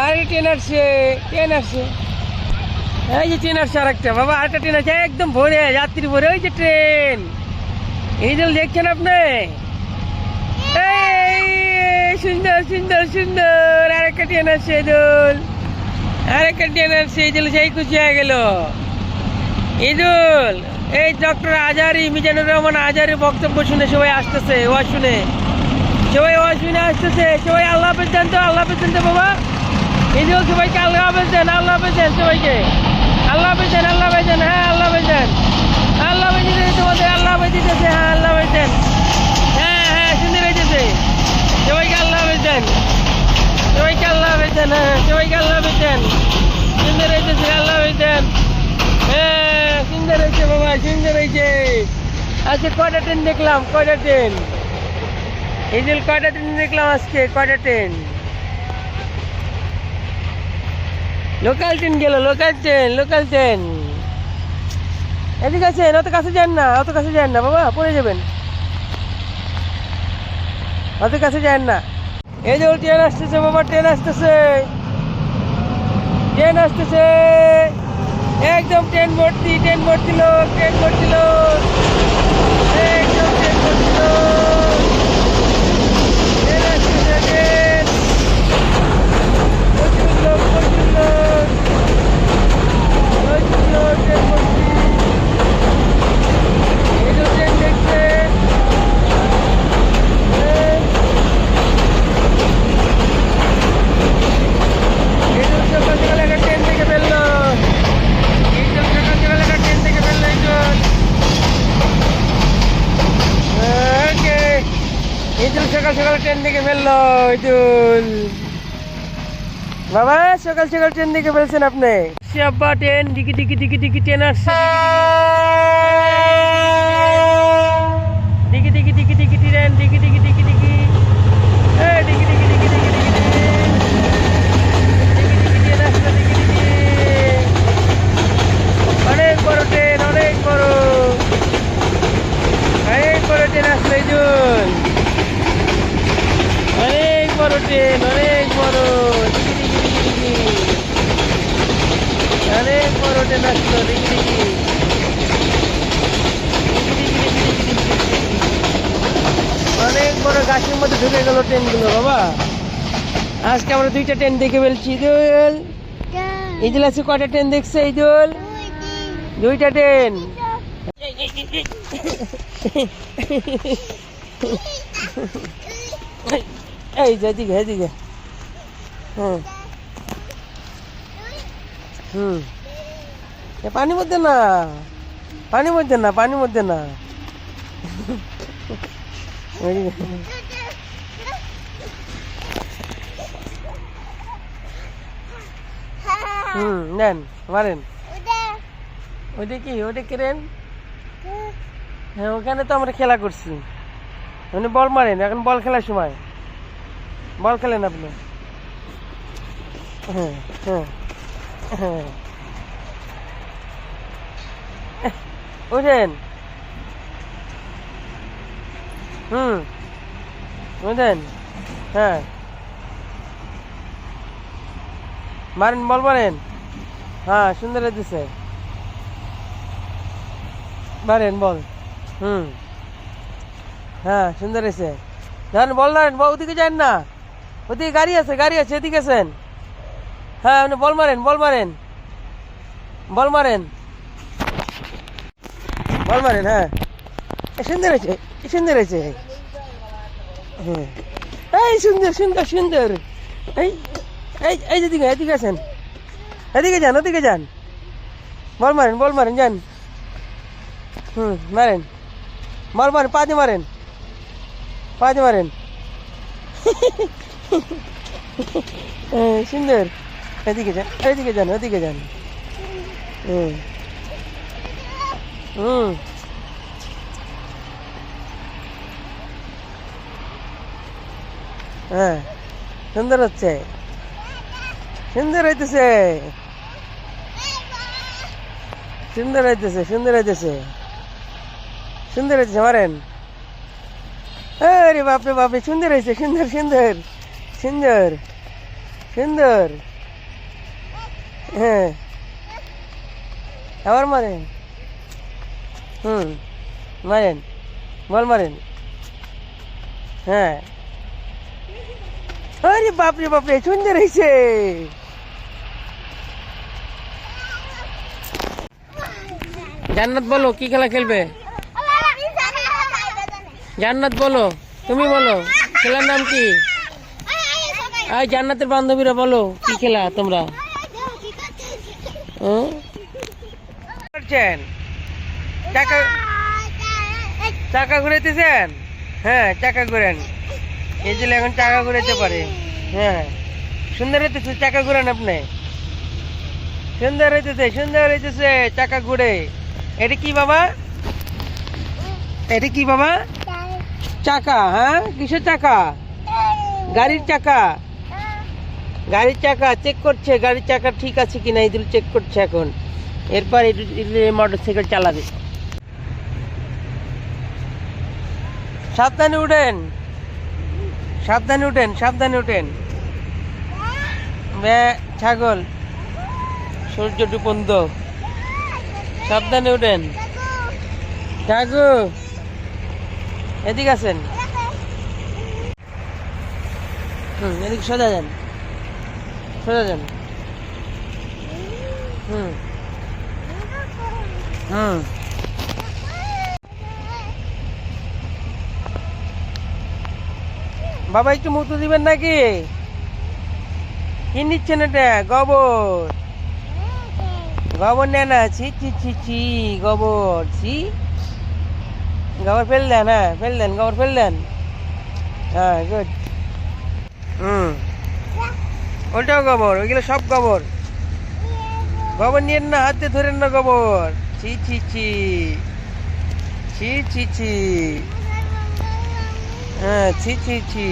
আরে ট্রেন আসছে, ট্রেন আসছে, এই যে ট্রেন আসছে আরেকটা। বাবা আরেকটা ট্রেন আছে, একদম ভরে যাত্রী ভরে। ওই যে ট্রেন, এই যে দেখছেন আপনি। এই সুন্দর সুন্দর সুন্দর আরেকটা ট্রেন আসছে, ঈদুল আরেকটা ট্রেন আসছে। ঈদুল সেই খুশি হয়ে গেল। ঈদুল এই ডক্টর আজহারি, মিজানুর রহমান আজহারি বক্তব্য শুনে সবাই আসতেছে, ওয়াজ শুনে সবাই, ওয়াজ শুনে আসতেছে সবাই। আল্লাহ হাফেজ দেন তো, আল্লাহ হাফেজ দেন তো বাবা। ঈদুল সবাইকে আল্লাহ হাফেজ দেন, আল্লাহ হাফেজ দেন সবাইকে, আল্লাহ হাফেজ দেন, আল্লাহ হাফেজ দেন। হ্যাঁ আল্লাহ হাফেজ দেন, আল্লাহ হাফেজ দিতেছে তোমাদের, আল্লাহ হাফেজ দিতেছে। হ্যাঁ আল্লাহ হাফেজ দেন। হ্যাঁ হ্যাঁ শুনতে পেয়েছে, সবাইকে আল্লাহ হাফেজ দেন, সবাইকে আল্লাহ হাফেজ দেন। হ্যাঁ সবাইকে আল্লাহ হাফেজ দেন, সুন্দর হয়েছে, আল্লাহ হাফেজ দেন। হ্যাঁ সুন্দর হয়েছে বাবা, সুন্দর হয়েছে। আজকে কয়টা ট্রেন দেখলাম, কয়টা ট্রেন ঈদুল, কয়টা ট্রেন দেখলাম আজকে, কয়টা ট্রেন। লোকাল ট্রেন গেল, লোকাল ট্রেন, লোকাল ট্রেন। এদিকে আছেন, অত কাছে যান না, অত কাছে যান না বাবা, পড়ে যাবেন, অত কাছে যান না। এই যে ট্রেন আসতেছে বাবা, ট্রেন আসতেছে, ট্রেন আসতেছে, একদম ট্রেন ভর্তি, ট্রেন ভর্তি লোক, ট্রেন ভর্তি লোক, একদম ট্রেন ভর্তি লোক। ট্রেন আসতেছে, ট্রেন, প্রচুর লোক, প্রচুর লোক, প্রচুর লোক, ট্রেন ভর্তি। এই যে ট্রেন দেখছেন, সকাল সকাল একটা ট্রেন থেকে ফেললো, সকাল সকাল একটা ট্রেন থেকে ফেললো ঈদুল, সকাল সকাল ট্রেন থেকে ফেললো ঈদুল। বাবা সকাল সকাল ট্রেন থেকে ফেলছেন আপনি। আব্বা ট্রেন, ডিকি ডিকি ডিকি ডিকি ট্রেন আসছে, ডিকি ডিকি ডিকি ডিকি ট্রেন, ডিকি ডিকি ডিকি ডিকি, ডিকি ডিকি ডিকি ডিকি ডিকি ট্রেন আসছে, ডিকি ডিকি। অনেক বড় ট্রেন, অনেক বড়, অনেক বড় ট্রেন আসলে ঈদুল, অনেক বড় ট্রেন, অনেক বড়, অনেক বড় ট্রেন আসলো, ডিকি ডিকি, অনেক বড় গাছের মধ্যে ঢুকে গেল ট্রেনগুলো বাবা। আজকে আমরা দুইটা ট্রেন দেখে ফেলছি ঈদুল। ঈদুল আছে কয়টা ট্রেন দেখছে ঈদুল? দুইটা ট্রেন। এই যে এদিকে, এদিকে, হুম হুম, পানির মধ্যে না, পানির মধ্যে না, পানির মধ্যে না। নেন মারেন, ওইটা কি, ওইটা কেরেন। হ্যাঁ ওখানে তো আমরা খেলা করছি, মানে বল মারেন, এখন বল খেলার সময়, বল খেলেন আপনি। হ্যাঁ হ্যাঁ হ্যাঁ, বুঝলেন, বুঝলেন, হ্যাঁ মারেন, বল মারেন। হ্যাঁ সুন্দর দিছে, মারেন বল। হ্যাঁ সুন্দর হয়েছে, ধরেন বল ধরেন, ওদিকে যান না, ওদিকে গাড়ি আছে, গাড়ি আছে, এদিকে আছেন। হ্যাঁ আপনি বল মারেন, বল মারেন, বল মারেন, বল মারেন। হ্যাঁ সুন্দর হয়েছে, সুন্দর হয়েছে। হ্যাঁ এই সুন্দর সুন্দর সুন্দর, এই এই এই যেদিকে, এদিকে আছেন, এদিকে যান, ওদিকে যান, বল মারেন, বল মারেন, যান। মারেন, বল মারেন, পা দিয়ে মারেন, পা দিয়ে মারেন। সুন্দর, এদিকে যান, এদিকে যান, ওদিকে যান। হ্যাঁ সুন্দর হচ্ছে, সুন্দর হইতেছে, সুন্দর হইতেছে, সুন্দর হইতেছে, সুন্দর হইতেছে, মারেন। আরে বাপরে বাপরে, সুন্দর হয়েছে, সুন্দর সুন্দর সুন্দর। সুন্দর। হ্যাঁ, আবার মারেন। মারেন, বল মারেন। হ্যাঁ, আরে বাপরে বাপরে, সুন্দর হয়েছে। জান্নাত বলো কি খেলা খেলবে? জান্নাত বলো, তুমি বলো খেলার নাম কি? আয় জান্নাতের বান্ধবীরা বলো কি খেলা তোমরা? করছেন চাকা, চাকা ঘুরাইতেছেন? হ্যাঁ, চাকা ঘুরেন। এই যে এখন চাকা ঘুরাইতে পারে। হ্যাঁ, সুন্দর হইতেছে, চাকা ঘুরেন আপনি। সুন্দর হইতেছে, সুন্দর হইতেছে, চাকা ঘুরে। এটা কি বাবা? এটা কি বাবা? চাকা। হ্যাঁ, কিসের চাকা? গাড়ির চাকা। গাড়ির চাকা চেক করছে, গাড়ির চাকা ঠিক আছে কিনা এগুলো চেক করছে এখন। এরপর মোটর সাইকেল চালাবে। সাবধানে উঠেন, সাবধানে উঠেন, সাবধানে উঠেন। ছাগল সূর্য ডুবন্ত, সাবধানে উঠেন। ছাগু এদিকে আছেন। এদিকে সোজা যান, সোজা যান। বাবা একটু মুতু দিবেন নাকি? কি নিচ্ছেন এটা? গোবর, গোবর নেন না। ছি ছি ছি ছি, গোবর, ছি। গোবর ফেল দেন, হ্যাঁ ফেল দেন, গোবর ফেল দেন। হ্যাঁ, গুড। ওটাও গোবর, ওইগুলো সব গোবর। গোবর নিয়েন না, হাতে ধরেন না গোবর। ছি ছি ছি, ছি ছি ছি। হ্যাঁ, ছি ছি ছি।